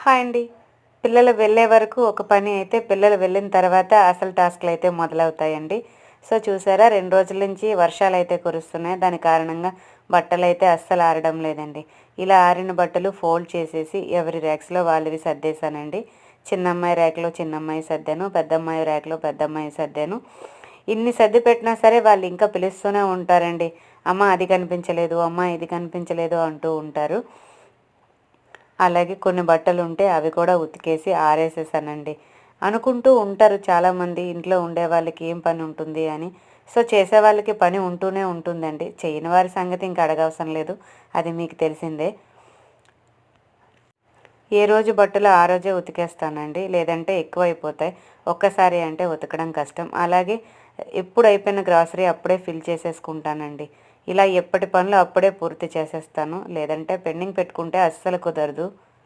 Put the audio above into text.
Hi అండి. పిల్లలు వెళ్ళే వరకు ఒక పని అయితే, పిల్లలు వెళ్ళిన తర్వాత అసలు టాస్క్‌లయితే మొదలవుతాయండి. సో, చూసారా 2 రోజుల నుంచి వర్షాలైతే కురుస్తున్నాయి. దాని కారణంగా బట్టలైతే అస్సలు ఆరడం లేదండి. ఇలా ఆరిన బట్టలు ఫోల్డ్ చేసేసి ఎవరి ర్యాక్స్‌లో వాళ్ళవి సర్దేశానండి. చిన్నమ్మాయి ర్యాక్‌లో చిన్నమ్మాయి సర్దాను. పెద్దమ్మాయి ర్యాక్‌లో పెద్దమ్మాయి సర్దాను. ఇన్ని సర్ది పెట్టినా సరే వాళ్ళు ఇంకా పిలుస్తూనే ఉంటారండి. అమ్మ అది కనిపించలేదు, అమ్మ ఇది కనిపించలేదు అంటూ ఉంటారు. అలాగే కొన్ని బట్టలుంటే అవి కూడా ఉతికేసి ఆరేసేసానండి. అనుకుంటూ ఉంటారు చాలామంది ఇంట్లో ఉండే వాళ్ళకి ఏం పని ఉంటుంది అని. సో, చేసేవాళ్ళకి పని ఉంటూనే ఉంటుందండి. చేయని వారి సంగతి ఇంక అడగవసరం లేదు. అది మీకు తెలిసిందే. ఏ రోజు బట్టలు ఆ రోజే ఉతికేస్తానండి. లేదంటే ఎక్కువైపోతాయి. ఒక్కసారి అంటే ఉతకడం కష్టం. అలాగే ఎప్పుడు అయిపోయిన గ్రాసరీ అప్పుడే ఫిల్ చేసేసుకుంటానండి. ఇలా ఎప్పటి పనులు అప్పుడే పూర్తి చేసేస్తాను. లేదంటే పెండింగ్ పెట్టుకుంటే అస్సలు కుదరదు.